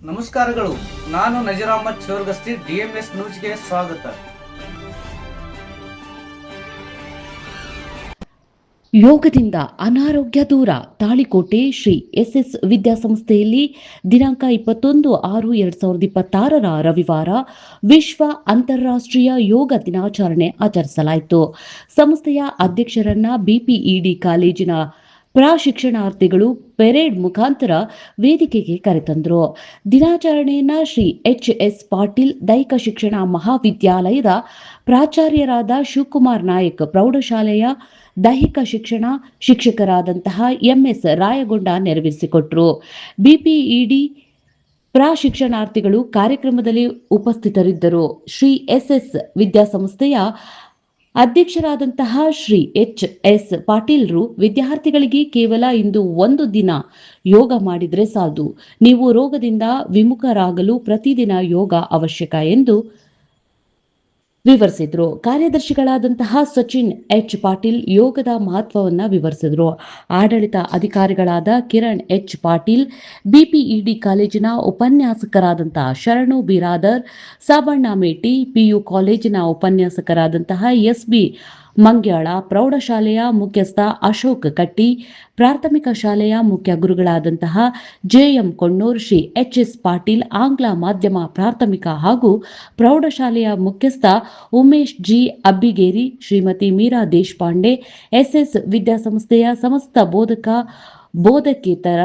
ನಮಸ್ಕಾರಗಳು. ನಾನು ನಜೀರ್ ಅಹಮದ್ ಚೋರ್ಗಸ್ತಿ, DMS ನ್ಯೂಸ್ಗೆ ಸ್ವಾಗತ. ಯೋಗದಿಂದ ಅನಾರೋಗ್ಯ ದೂರ. ತಾಳಿಕೋಟೆ ಶ್ರೀ SS ವಿದ್ಯಾಸಂಸ್ಥೆಯಲ್ಲಿ ದಿನಾಂಕ 21/6/2026 ರವಿವಾರ ವಿಶ್ವ ಅಂತಾರಾಷ್ಟ್ರೀಯ ಯೋಗ ದಿನಾಚರಣೆ ಆಚರಿಸಲಾಯಿತು. ಸಂಸ್ಥೆಯ ಅಧ್ಯಕ್ಷರನ್ನ BPED ಕಾಲೇಜಿನ ಪ್ರಶಿಕ್ಷಣಾರ್ಥಿಗಳು ಪೆರೇಡ್ ಮುಖಾಂತರ ವೇದಿಕೆಗೆ ಕರೆತಂದರು. ದಿನಾಚರಣೆಯನ್ನ ಶ್ರೀ HS ಪಾಟೀಲ್ ದೈಹಿಕ ಶಿಕ್ಷಣ ಮಹಾವಿದ್ಯಾಲಯದ ಪ್ರಾಚಾರ್ಯರಾದ ಶಿವಕುಮಾರ್ ನಾಯಕ್, ಪ್ರೌಢಶಾಲೆಯ ದೈಹಿಕ ಶಿಕ್ಷಣ ಶಿಕ್ಷಕರಾದಂತಹ MS ರಾಯಗೊಂಡ ನೆರವೇರಿಸಿಕೊಟ್ಟರು. BPED ಪ್ರಶಿಕ್ಷಣಾರ್ಥಿಗಳು ಕಾರ್ಯಕ್ರಮದಲ್ಲಿ ಉಪಸ್ಥಿತರಿದ್ದರು. ಶ್ರೀ SS ವಿದ್ಯಾಸಂಸ್ಥೆಯ ಅಧ್ಯಕ್ಷರಾದಂತಹ ಶ್ರೀ HS ಪಾಟೀಲ್ರು ವಿದ್ಯಾರ್ಥಿಗಳಿಗೆ ಕೇವಲ ಇಂದು ಒಂದು ದಿನ ಯೋಗ ಮಾಡಿದ್ರೆ ಸಾಲದು, ನೀವು ರೋಗದಿಂದ ವಿಮುಖರಾಗಲು ಪ್ರತಿದಿನ ಯೋಗ ಅವಶ್ಯಕ ಎಂದು ವಿವರಿಸಿದ್ರು. ಕಾರ್ಯದರ್ಶಿಗಳಾದಂತಹ ಸಚಿನ್ H ಪಾಟೀಲ್ ಯೋಗದ ಮಹತ್ವವನ್ನ ವಿವರಿಸಿದ್ರು. ಆಡಳಿತ ಅಧಿಕಾರಿಗಳಾದ ಕಿರಣ್ H ಪಾಟೀಲ್, BPED ಕಾಲೇಜಿನ ಉಪನ್ಯಾಸಕರಾದಂತಹ ಶರಣು ಬಿರಾದರ್, ಸಾಬಣ್ಣ ಮೇಟಿ, PU ಕಾಲೇಜಿನ ಉಪನ್ಯಾಸಕರಾದಂತಹ SB ಮಂಗ್ಯಾಳ, ಪ್ರೌಢಶಾಲೆಯ ಮುಖ್ಯಸ್ಥ ಅಶೋಕ್ ಕಟ್ಟಿ, ಪ್ರಾಥಮಿಕ ಶಾಲೆಯ ಮುಖ್ಯ ಗುರುಗಳಾದಂತಹ JM ಕೊಣ್ಣೂರ್, ಶ್ರೀ HS ಪಾಟೀಲ್, ಆಂಗ್ಲ ಮಾಧ್ಯಮ ಪ್ರಾಥಮಿಕ ಹಾಗೂ ಪ್ರೌಢಶಾಲೆಯ ಮುಖ್ಯಸ್ಥ ಉಮೇಶ್ G ಅಬ್ಬಿಗೇರಿ, ಶ್ರೀಮತಿ ಮೀರಾ ದೇಶಪಾಂಡೆ, SS ವಿದ್ಯಾಸಂಸ್ಥೆಯ ಸಮಸ್ತ ಬೋಧಕೇತರ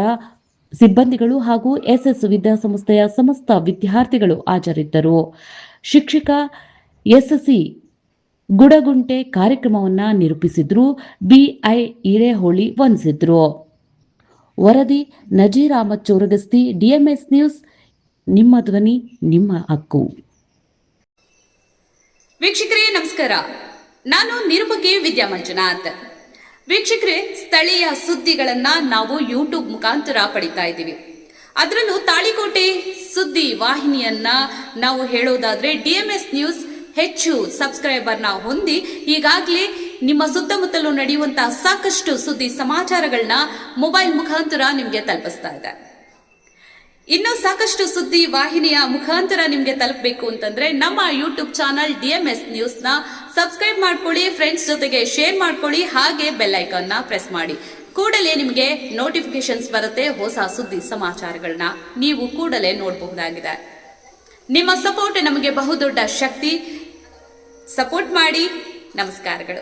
ಸಿಬ್ಬಂದಿಗಳು ಹಾಗೂ SS ವಿದ್ಯಾಸಂಸ್ಥೆಯ ಸಮಸ್ತ ವಿದ್ಯಾರ್ಥಿಗಳು ಹಾಜರಿದ್ದರು. ಶಿಕ್ಷಕ SC ಗುಡಗುಂಟೆ ಕಾರ್ಯಕ್ರಮವನ್ನ ನಿರೂಪಿಸಿದ್ರು. BI ಹಿರೇಹೊಳಿ ವಂದಿಸಿದ್ರು. ವರದಿ ನಜೀರ್ ಅಹಮದ್ ಚೋರಗಸ್ತಿ, DMS ನ್ಯೂಸ್, ನಿಮ್ಮ ಧ್ವನಿ ನಿಮ್ಮ ಹಕ್ಕು. ವೀಕ್ಷಕರೇ ನಮಸ್ಕಾರ, ನಾನು ನಿರೂಪಕಿ ವಿದ್ಯಾ ಮಂಜುನಾಥ್. ವೀಕ್ಷಕರೇ, ಸ್ಥಳೀಯ ಸುದ್ದಿಗಳನ್ನ ನಾವು ಯೂಟ್ಯೂಬ್ ಮುಖಾಂತರ ಪಡಿತಾ ಇದ್ದೀವಿ. ಅದರಲ್ಲೂ ತಾಳಿಕೋಟೆ ಸುದ್ದಿ ವಾಹಿನಿಯನ್ನ ನಾವು ಹೇಳೋದಾದ್ರೆ DMS ನ್ಯೂಸ್ ಹೆಚ್ಚು ಸಬ್ಸ್ಕ್ರೈಬರ್ನ ಹೊಂದಿ ಈಗಾಗಲೇ ನಿಮ್ಮ ಸುತ್ತಮುತ್ತಲೂ ನಡೆಯುವಂತಹ ಸಾಕಷ್ಟು ಸುದ್ದಿ ಸಮಾಚಾರಗಳನ್ನ ಮೊಬೈಲ್ ಮುಖಾಂತರ ನಿಮಗೆ ತಲುಪಿಸ್ತಾ ಇದೆ. ಇನ್ನು ಸಾಕಷ್ಟು ಸುದ್ದಿ ವಾಹಿನಿಯ ಮುಖಾಂತರ ನಿಮಗೆ ತಲುಪಬೇಕು ಅಂತಂದ್ರೆ ನಮ್ಮ ಯೂಟ್ಯೂಬ್ ಚಾನಲ್ DMS ನ್ಯೂಸ್ ನ ಸಬ್ಸ್ಕ್ರೈಬ್ ಮಾಡ್ಕೊಳ್ಳಿ, ಫ್ರೆಂಡ್ಸ್ ಜೊತೆಗೆ ಶೇರ್ ಮಾಡ್ಕೊಳ್ಳಿ, ಹಾಗೆ ಬೆಲ್ ಐಕಾನ್ ನ ಪ್ರೆಸ್ ಮಾಡಿ. ಕೂಡಲೇ ನಿಮಗೆ ನೋಟಿಫಿಕೇಶನ್ಸ್ ಬರುತ್ತೆ. ಹೊಸ ಸುದ್ದಿ ಸಮಾಚಾರಗಳನ್ನ ನೀವು ಕೂಡಲೇ ನೋಡಬಹುದಾಗಿದೆ. ನಿಮ್ಮ ಸಪೋರ್ಟ್ ನಮಗೆ ಬಹುದೊಡ್ಡ ಶಕ್ತಿ. ಸಪೋರ್ಟ್ ಮಾಡಿ. ನಮಸ್ಕಾರಗಳು.